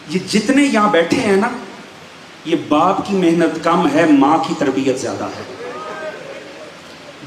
یہ جتنے یہاں بیٹھے ہیں نا، یہ باپ کی محنت کم ہے، ماں کی تربیت زیادہ ہے۔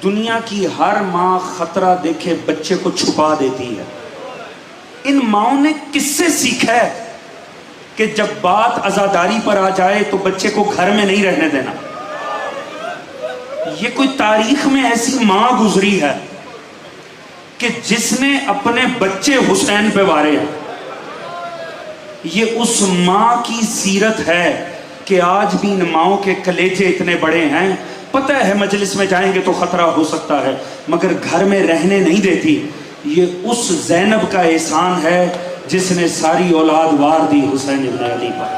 دنیا کی ہر ماں خطرہ دیکھے بچے کو چھپا دیتی ہے۔ ان ماؤں نے کس سے سیکھا ہے کہ جب بات عزاداری پر آ جائے تو بچے کو گھر میں نہیں رہنے دینا؟ یہ کوئی تاریخ میں ایسی ماں گزری ہے کہ جس نے اپنے بچے حسین پہ وارے ہیں؟ یہ اس ماں کی سیرت ہے کہ آج بھی ان ماؤں کے کلیجے اتنے بڑے ہیں، پتہ ہے مجلس میں جائیں گے تو خطرہ ہو سکتا ہے مگر گھر میں رہنے نہیں دیتی۔ یہ اس زینب کا احسان ہے جس نے ساری اولاد وار دی حسین ابن علی پر۔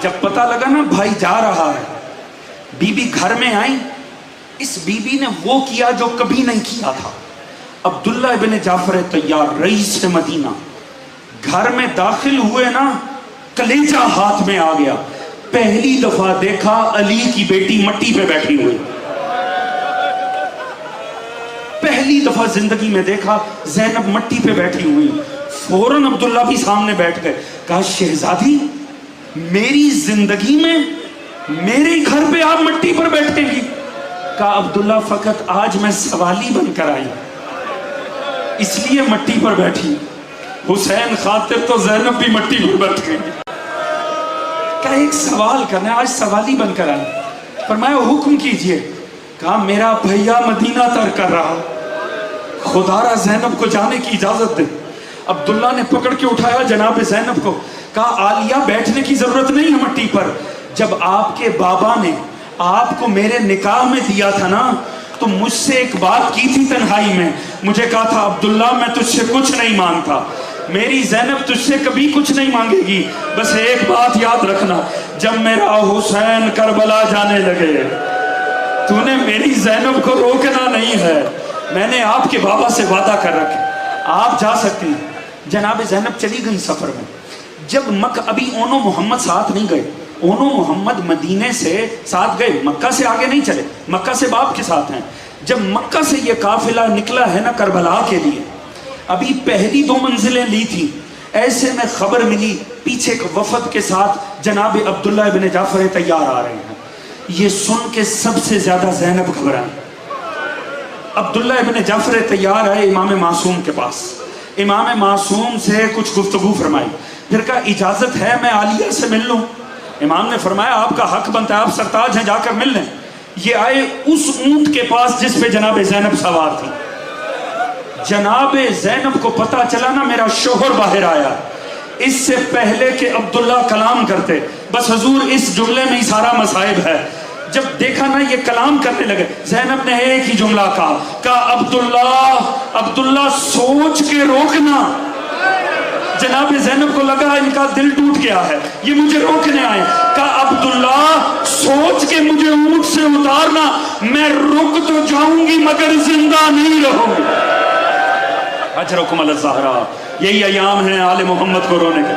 جب پتہ لگا نا بھائی جا رہا ہے، بی بی گھر میں آئی، اس بی بی نے وہ کیا جو کبھی نہیں کیا تھا۔ عبداللہ ابن جعفر طیار رئیس مدینہ گھر میں داخل ہوئے نا، کلیجہ ہاتھ میں آ گیا۔ پہلی دفعہ دیکھا علی کی بیٹی مٹی پہ بیٹھی ہوئی، پہلی دفعہ زندگی میں دیکھا زینب مٹی پہ بیٹھی ہوئی۔ فوراً عبداللہ بھی سامنے بیٹھ گئے، کہا شہزادی میری زندگی میں میرے گھر پہ آپ مٹی پر بیٹھیں گی؟ کہا عبداللہ فقط آج میں سوالی بن کر آئی اس لیے مٹی پر بیٹھی، حسین خاطر تو زینب بھی مٹی پر بیٹھ گئی۔ کہا ایک سوال کرنا ہے، آج سوالی بن کر آئی۔ فرمایا حکم کیجئے۔ کہا میرا بھیا مدینہ ترک کر رہا، خدا را زینب کو جانے کی اجازت دے۔ عبداللہ نے پکڑ کے اٹھایا جناب زینب کو، کہا عالیہ بیٹھنے کی ضرورت نہیں ہے مٹی پر، جب آپ کے بابا نے آپ کو میرے نکاح میں دیا تھا نا تو مجھ سے ایک بات کی تھی تنہائی میں، مجھے کہا تھا عبداللہ میں تجھ سے کچھ نہیں مانگتا، میری زینب تجھ سے کبھی کچھ نہیں مانگے گی، بس ایک بات یاد رکھنا، جب میرا حسین کربلا جانے لگے تو نے میری زینب کو روکنا نہیں ہے، میں نے آپ کے بابا سے وعدہ کر رکھے، آپ جا سکتی ہیں۔ جناب زینب چلی گئی سفر میں۔ جب ابھی اونو محمد ساتھ نہیں گئے، اونو محمد مدینے سے ساتھ گئے، مکہ سے آگے نہیں چلے، مکہ سے باپ کے ساتھ ہیں۔ جب مکہ سے یہ قافلہ نکلا ہے نا کربلا کے لیے، ابھی پہلی 2 منزلیں لی تھی، ایسے میں خبر ملی پیچھے ایک وفد کے ساتھ جناب عبداللہ ابن جعفر طیار آ رہے ہیں۔ یہ سن کے سب سے زیادہ زینب گھبرائی۔ عبداللہ ابن جعفر طیار آئے امام معصوم کے پاس، امام معصوم سے کچھ گفتگو فرمائی، پھر کہا اجازت ہے میں عالیہ سے مل لوں؟ امام نے فرمایا آپ کا حق بنتا ہے، آپ سرتاج ہیں، جا کر مل لیں۔ یہ آئے اس اونٹ کے پاس جس پہ جناب زینب سوار تھی۔ جناب زینب کو پتا چلا نا میرا شوہر باہر آیا، اس سے پہلے کہ عبداللہ کلام کرتے، بس حضور اس جملے میں ہی سارا مصائب ہے، جب دیکھا نا یہ کلام کرنے لگے، زینب نے ایک ہی جملہ کہا عبداللہ سوچ کے روکنا۔ جناب زینب کو لگا ان کا دل ٹوٹ گیا ہے، یہ مجھے روکنے آئے، کہا عبداللہ سوچ کے مجھے اونٹ سے اتارنا، میں رک تو جاؤں گی مگر زندہ نہیں رہوں گی۔ اجرکم علی الزہرا، یہی ایام ہیں آل محمد کو رونے کے،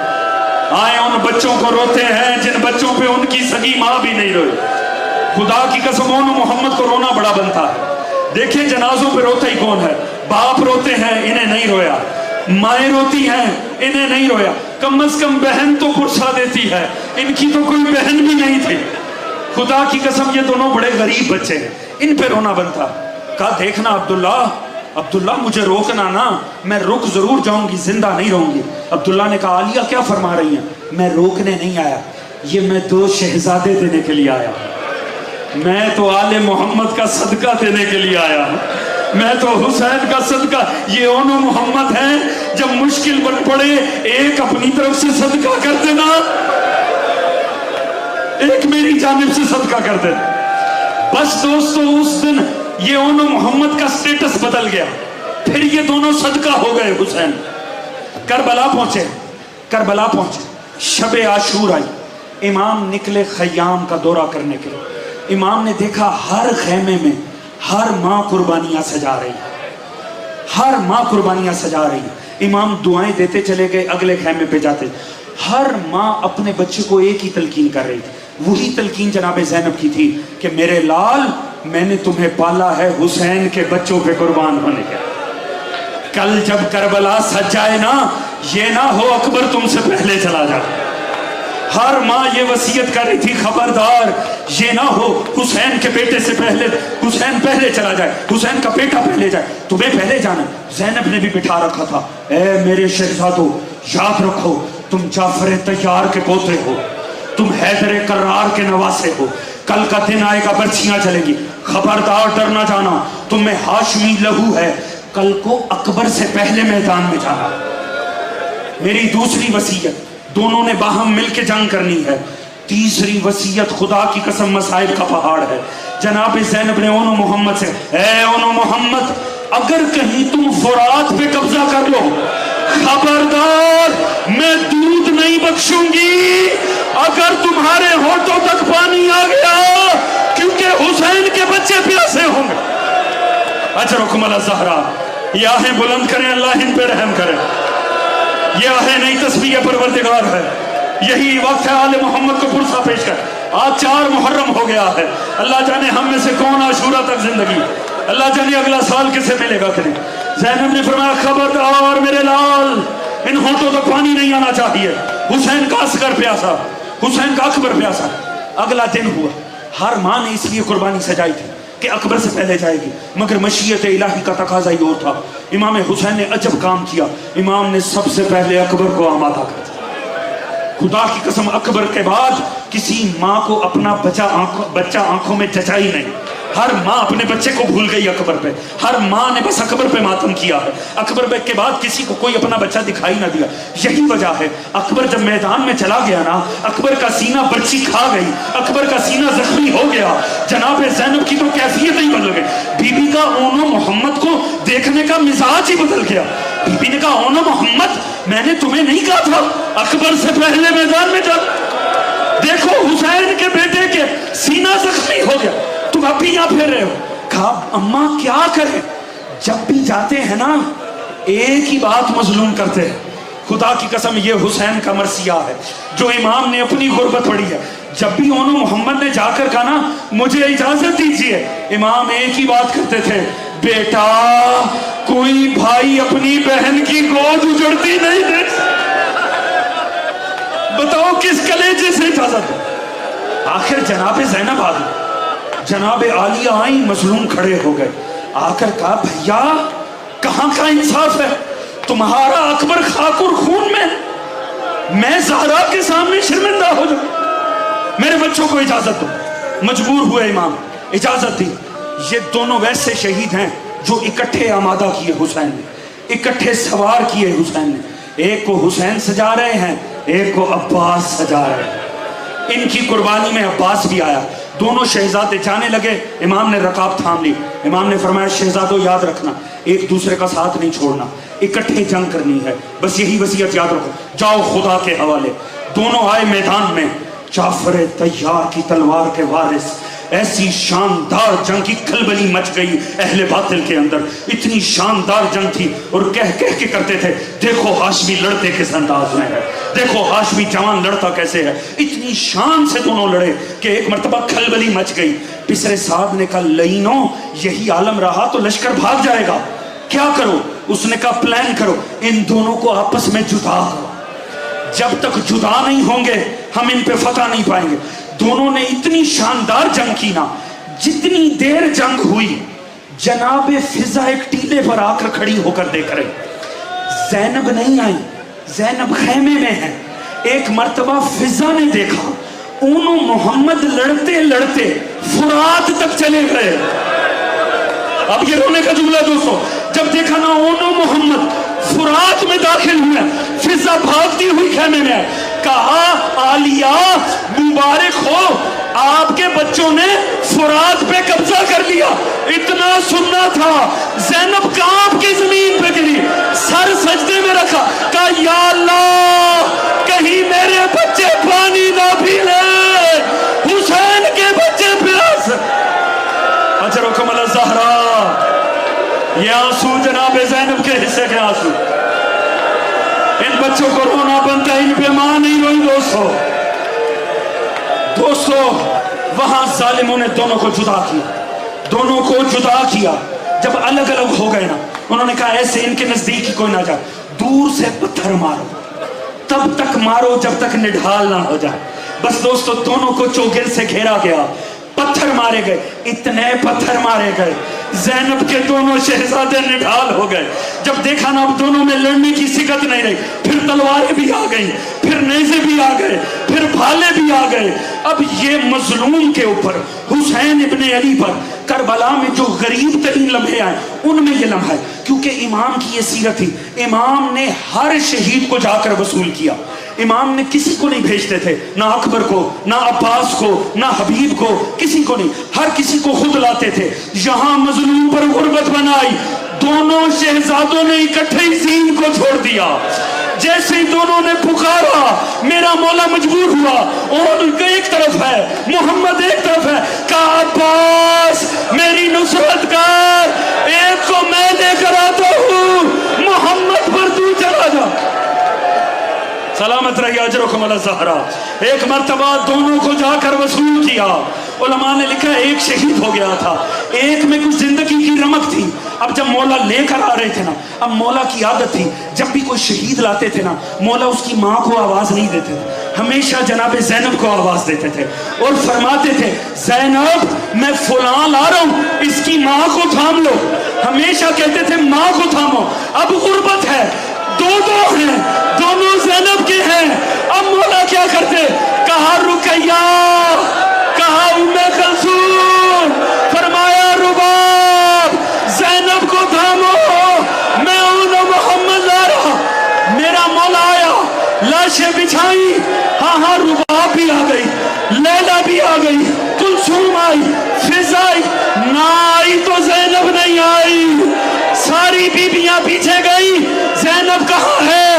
آئے ان بچوں کو روتے ہیں جن بچوں پہ ان کی سگی ماں بھی نہیں روئی۔ خدا کی قسم ان محمد کو رونا بڑا بنتا ہے۔ دیکھیں جنازوں پہ روتا ہی کون ہے؟ باپ روتے ہیں انہیں نہیں رویا، مائیں روتی ہیں انہیں نہیں رویا، کم از کم بہن تو پرسا دیتی ہے، ان کی تو کوئی بہن بھی نہیں تھی۔ خدا کی قسم یہ دونوں بڑے غریب بچے ہیں، ان پہ رونا بنتا۔ کہا دیکھنا عبداللہ مجھے روکنا نا، میں رک ضرور جاؤں گی، زندہ نہیں رہوں گی۔ عبداللہ نے کہا عالیہ کیا فرما رہی ہیں؟ میں روکنے نہیں آیا، یہ میں 2 شہزادے دینے کے لیے آیا ہوں، میں تو آل محمد کا صدقہ دینے کے لیے آیا ہوں، میں تو حسین کا صدقہ۔ یہ اونو محمد ہیں، جب مشکل بن پڑے ایک اپنی طرف سے صدقہ کر دینا، ایک میری جانب سے صدقہ کر دینا۔ بس دوستو اس دن یہ اونو محمد کا سٹیٹس بدل گیا، پھر یہ دونوں صدقہ ہو گئے حسین۔ کربلا پہنچے، شب عاشور آئی، امام نکلے خیام کا دورہ کرنے کے لیے۔ امام نے دیکھا ہر خیمے میں ہر ماں قربانیاں سجا رہی ہے، ہر ماں قربانیاں سجا رہی ہے۔ امام دعائیں دیتے چلے گئے، اگلے خیمے پہ جاتے، ہر ماں اپنے بچے کو ایک ہی تلقین کر رہی تھی، وہی تلقین جناب زینب کی تھی کہ میرے لال میں نے تمہیں پالا ہے حسین کے بچوں پہ قربان ہونے کے، کل جب کربلا سج جائے نا یہ نہ ہو اکبر تم سے پہلے چلا جائے۔ ہر ماں یہ وصیت کر رہی تھی خبردار یہ نہ ہو حسین کے بیٹے سے پہلے حسین پہلے چلا جائے، حسین کا بیٹا پہلے جائے، تمہیں پہلے جانا۔ زینب نے بھی بٹھا رکھا تھا، اے میرے شہزادو یاد رکھو تم جعفر طیار کے پوتے ہو، تم حیدر کرار کے نواسے ہو، کل کا دن آئے گا برچیاں چلیں گی، خبردار ڈر نہ جانا، تم میں ہاشمی لہو ہے، کل کو اکبر سے پہلے میدان میں جانا۔ میری دوسری وصیت، دونوں نے باہم مل کے جنگ کرنی ہے۔ تیسری وصیت خدا کی قسم مصائب کا پہاڑ ہے۔ جناب زینب نے اونو محمد سے، اے اونو محمد اگر کہیں تم فرات پہ قبضہ کر لو خبردار میں دودھ نہیں بخشوں گی اگر تمہارے ہونٹوں تک پانی آ گیا، کیونکہ حسین کے بچے پیاسے ہوں گے۔ اجرکم اللہ زہرا، یہ آہیں بلند کریں، اللہ ان پہ رحم کرے۔ یہ آہیں نئی تسبیح پروردگار ہے، یہی وقت ہے آل محمد کو پرسہ پیش کر۔ آج 4 محرم ہو گیا ہے، اللہ جانے ہم میں سے کون عاشورہ تک زندگی، اللہ جانے اگلا سال کسے ملے گا کریں۔ زینب نے فرمایا خبردار میرے لال، ان ہونٹوں تک پانی نہیں آنا چاہیے، حسین کا اصغر پیاسا، حسین کا اکبر پیاسا۔ اگلا دن ہوا، ہر ماں نے اس لیے قربانی سجائی تھی کہ اکبر سے پہلے جائے گی، مگر مشیت الہی کا تقاضا ہی اور تھا۔ امام حسین نے عجب کام کیا، امام نے سب سے پہلے اکبر کو آمادہ کر دیا۔ خدا کی قسم اکبر کے بعد کسی ماں کو اپنا بچہ آنکھوں میں جچائی نہیں، ہر ماں اپنے بچے کو بھول گئی اکبر پہ، ہر ماں نے بس اکبر پہ ماتم کیا ہے۔ اکبر کے بعد کسی کو کوئی اپنا بچہ دکھائی نہ دیا، یہی وجہ ہے اکبر جب میدان میں چلا گیا نا، اکبر کا سینہ برچی کھا گئی، اکبر کا سینہ زخمی ہو گیا، جناب زینب کی تو کیفیت ہی بدل گئی، بی بی کا اونو محمد کو دیکھنے کا مزاج ہی بدل گیا۔ بی بی نے کہا اونو محمد میں نے تمہیں نہیں کہا تھا اکبر سے پہلے میدان میں جا، دیکھو حسین کے بیٹے کے سینہ زخمی ہو گیا، تم اب بھی یہاں پھر رہے ہو۔ کہا اماں کیا کریں، جب بھی جاتے ہیں نا ایک ہی بات مظلوم کرتے ہیں۔ خدا کی قسم یہ حسین کا مرثیہ ہے جو امام نے اپنی غربت پڑھی ہے۔ جب بھی اونو محمد نے جا کر کہا نا مجھے اجازت دیجئے، امام ایک ہی بات کرتے تھے، بیٹا کوئی بھائی اپنی بہن کی گود اجڑتی نہیں دے، بتاؤ کس کلیجے سے اجازت ہے۔ آخر جناب زینب آ گئی، جناب عالیہ آئیں، مظلوم کھڑے ہو گئے، آ کر کہا بھیا کہاں کا انصاف ہے، تمہارا اکبر خاک اور خون میں زہرا کے سامنے شرمندہ ہو جاؤں، میرے بچوں کو اجازت دو۔ مجبور ہوئے امام، اجازت دی۔ یہ دونوں ویسے شہید ہیں جو اکٹھے آمادہ کیے حسین نے، اکٹھے سوار کیے حسین نے، ایک کو حسین سجا رہے ہیں، ایک کو عباس سجا رہے ہیں۔ ان کی قربانی میں عباس بھی آیا، دونوں شہزادے جانے لگے، امام نے رکاب تھام لی، امام نے فرمایا شہزادو یاد رکھنا ایک دوسرے کا ساتھ نہیں چھوڑنا، اکٹھے جنگ کرنی ہے، بس یہی وصیت یاد رکھو، جاؤ خدا کے حوالے۔ دونوں آئے میدان میں، جعفر طیار کی تلوار کے وارث، ایسی شاندار جنگ کی کھلبلی مچ گئی اہل باطل کے اندر، اتنی شاندار جنگ تھی، اور کہہ کے کرتے تھے دیکھو ہاشمی لڑتے کس انداز میں ہے، دیکھو ہاشمی جوان لڑتا کیسے ہے، اتنی شان سے دونوں لڑے کہ ایک مرتبہ کھلبلی مچ گئی۔ پسرے صاحب نے کہا لئینوں یہی عالم رہا تو لشکر بھاگ جائے گا، کیا کرو؟ اس نے کہا پلان کرو، ان دونوں کو آپس میں جدا کرو، جب تک جدا نہیں ہوں گے ہم ان پہ فتح نہیں پائیں گے۔ دونوں نے اتنی شاندار جنگ کی نا، جتنی دیر جنگ ہوئی جناب فضا ایک ٹیلے پر آ کر کھڑی ہو کر دیکھ رہی، زینب نہیں آئی، زینب خیمے میں ہے۔ ایک مرتبہ فضا نے دیکھا اونو محمد لڑتے لڑتے فرات تک چلے گئے۔ اب یہ رونے کا جملہ دوستو، جب دیکھا نا اونو محمد فرات میں داخل ہوئے، فضا بھاگتی ہوئی خیمے میں، کہا عالیہ مبارک ہو آپ کے بچوں نے فرات پہ قبضہ کر لیا، اتنا سننا تھا۔ زینب کانپ کے زمین پہ گری، سر سجدے میں رکھا، کہا یا اللہ کہیں میرے بچے پانی نہ پی لے، حسین کے بچے پیاس۔ اجرکم اللہ زہرا، یہ آنسو جناب زینب کے حصے کے آنسو، ان بچوں کو رونا بنتا ہے، ان پہ ماں نہیں روئی۔ دوستو وہاں ظالموں نے دونوں کو جدا کیا، دونوں کو جدا کیا۔ جب الگ الگ ہو گئے نا، انہوں نے کہا ایسے ان کے نزدیک ہی کوئی نہ جائے، دور سے پتھر مارو، تب تک مارو جب تک نڈھال نہ ہو جائے۔ بس دوستو دونوں کو چوگل سے گھیرا گیا، پتھر مارے گئے، اتنے پتھر مارے گئے، زینب کے دونوں شہزادے نڈھال ہو گئے۔ جب دیکھا نا اب دونوں میں لڑنے کی سکت نہیں رہی، پھر تلواریں بھی آ گئیں، پھر نیزے بھی آ گئے، پھر بھالے بھی آ گئے۔ اب یہ مظلوم کے اوپر، حسین ابن علی پر کربلا میں جو غریب ترین لمحے آئے ان میں یہ لمحہ ہے، کیونکہ امام کی یہ سیرت تھی، امام نے ہر شہید کو جا کر وصول کیا۔ امام نے کسی کو نہیں بھیجتے تھے، نہ اکبر کو، نہ عباس کو، نہ حبیب کو، کسی کو نہیں، ہر کسی کو خود لاتے تھے۔ یہاں مظلوم پر غربت بنائی، دونوں شہزادوں نے اکٹھے ہی زین کو چھوڑ دیا۔ جیسے ہی دونوں نے پکارا میرا مولا مجبور ہوا، اور ایک طرف ہے محمد، ایک طرف ہے، کہا عباس میری نصرت کر، ایک کو میں لے کر آتا ہوں، محمد پر تو چلا جا۔ سلامت رہی اجرکم علی الزہرا۔ ایک مرتبہ دونوں کو جا کر وصول کیا۔ علماء نے لکھا ایک شہید ہو گیا تھا، ایک میں کچھ زندگی کی رمق تھی۔ اب جب مولا لے کر آ رہے تھے نا، اب مولا کی عادت تھی جب بھی کوئی شہید لاتے تھے نا، مولا اس کی ماں کو آواز نہیں دیتے تھے، ہمیشہ جناب زینب کو آواز دیتے تھے اور فرماتے تھے زینب میں فلاں لا رہا ہوں، اس کی ماں کو تھام لو۔ ہمیشہ کہتے تھے ماں کو تھامو۔ اب غربت ہے، دو ہیں، دونوں زینب کے ہیں۔ اب مولا کیا کرتے؟ کہا رقیہ، کہا ام کلثوم، فرمایا رباب زینب کو تھامو، میں اون محمد لا رہا۔ میرا مولا آیا، لاشیں بچھائی، ہاں رباب بھی آ گئی، لیلا بھی آ گئی، کلثوم آئی، فضا آئی، نہ آئی تو زینب نہیں آئی۔ ساری بیبیاں پیچھے گئی، زینب کہاں ہے؟